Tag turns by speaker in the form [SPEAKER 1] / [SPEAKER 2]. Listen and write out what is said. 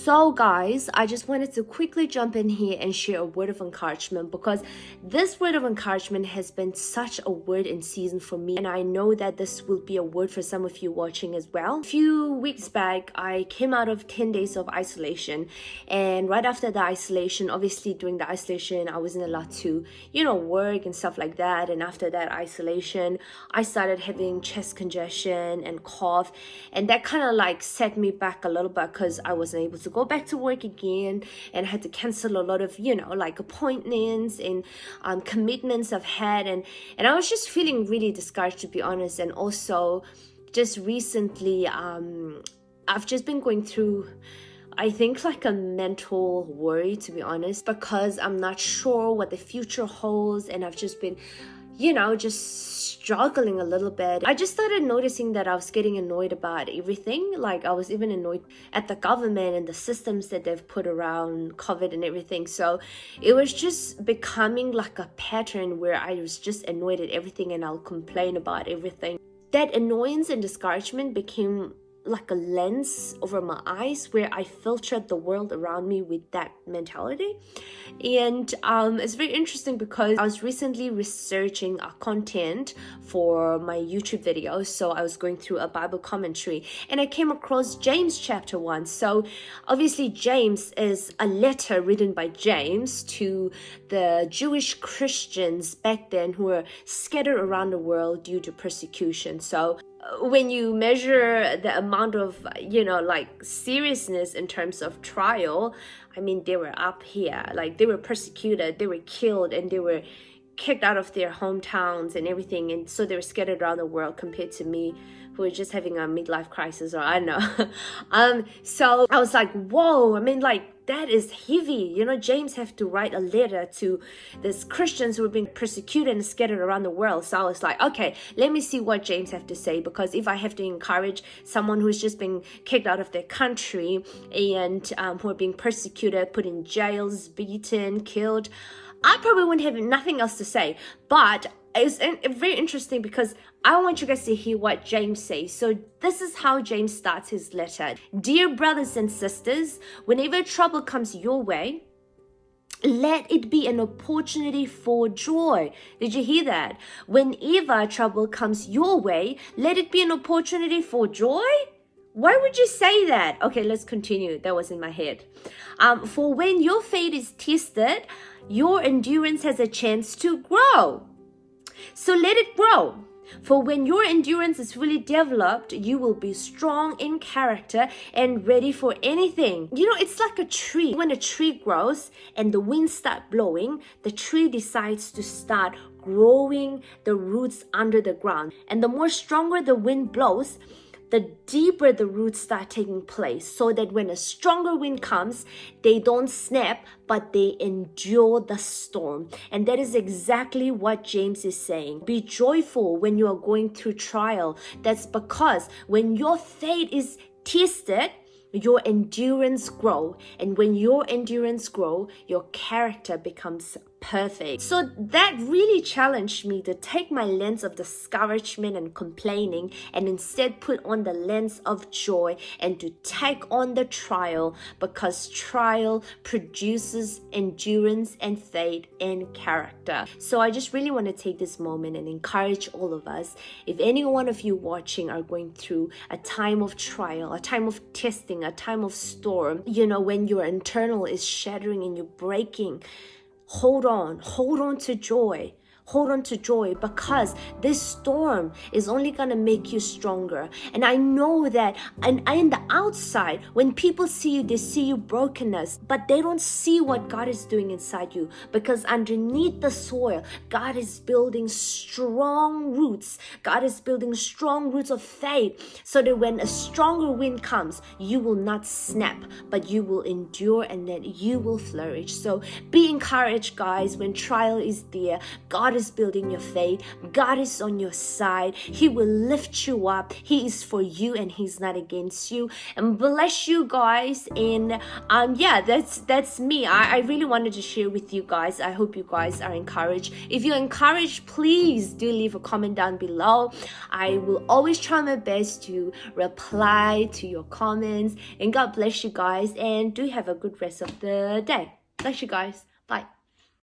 [SPEAKER 1] So guys, I just wanted to quickly jump in here and share a word of encouragement, because this word of encouragement has been such a word in season for me, and I know that this will be a word for some of you watching as well. A few weeks back, I came out of 10 days of isolation, and right after the isolation, obviously during the isolation, I wasn't allowed to, work and stuff like that. And after that isolation, I started having chest congestion and cough, and that kind of like set me back a little bit because I wasn't able to go back to work again, and I had to cancel a lot of appointments and commitments I've had, and I was just feeling really discouraged, to be honest. And also just recently I've just been going through, I think, like a mental worry, to be honest, because I'm not sure what the future holds, and I've just been just struggling a little bit. I just started noticing that I was getting annoyed about everything. Like, I was even annoyed at the government and the systems that they've put around COVID and everything. So it was just becoming like a pattern where I was just annoyed at everything and I'll complain about everything. That annoyance and discouragement became like a lens over my eyes where I filtered the world around me with that mentality. And it's very interesting because I was recently researching content for my YouTube videos. So I was going through a Bible commentary and I came across James chapter 1. So obviously James is a letter written by James to the Jewish Christians back then who were scattered around the world due to persecution. So when you measure the amount of seriousness in terms of trial, I mean, they were up here, like they were persecuted, they were killed, and they were kicked out of their hometowns and everything, and so they were scattered around the world, compared to me, who are just having a midlife crisis, or I don't know. So I was like, whoa, I mean, like, that is heavy. James have to write a letter to these Christians who are being persecuted and scattered around the world. So I was like, okay, let me see what James have to say, because if I have to encourage someone who's just been kicked out of their country and who are being persecuted, put in jails, beaten, killed, I probably wouldn't have nothing else to say. But it's very interesting because I want you guys to hear what James says. So this is how James starts his letter. Dear brothers and sisters, whenever trouble comes your way, let it be an opportunity for joy. Did you hear that? Whenever trouble comes your way, let it be an opportunity for joy. Why would you say that? Okay, let's continue. That was in my head. For when your faith is tested, your endurance has a chance to grow. So let it grow. For when your endurance is fully developed, you will be strong in character and ready for anything. It's like a tree. When a tree grows and the winds start blowing, the tree decides to start growing the roots under the ground. And the more stronger the wind blows, the deeper the roots start taking place, so that when a stronger wind comes, they don't snap, but they endure the storm. And that is exactly what James is saying. Be joyful when you are going through trial. That's because when your faith is tested, your endurance grow. And when your endurance grow, your character becomes perfect. So that really challenged me to take my lens of discouragement and complaining and instead put on the lens of joy and to take on the trial, because trial produces endurance and faith and character. So I just really want to take this moment and encourage all of us. If any one of you watching are going through a time of trial, a time of testing, a time of storm, when your internal is shattering and you're breaking, hold on to joy. Hold on to joy, because this storm is only going to make you stronger. And I know that and in the outside, when people see you, they see your brokenness, but they don't see what God is doing inside you, because underneath the soil, God is building strong roots. God is building strong roots of faith, so that when a stronger wind comes, you will not snap, but you will endure, and then you will flourish. So be encouraged, guys. When trial is there, God is building your faith. God is on your side. He will lift you up. He is for you and he's not against you. And bless you guys. And yeah, that's me. I really wanted to share with you guys. I hope you guys are encouraged. If you're encouraged, please do leave a comment down below. I will always try my best to reply to your comments. And God bless you guys, and do have a good rest of the day. Bless you guys. Bye.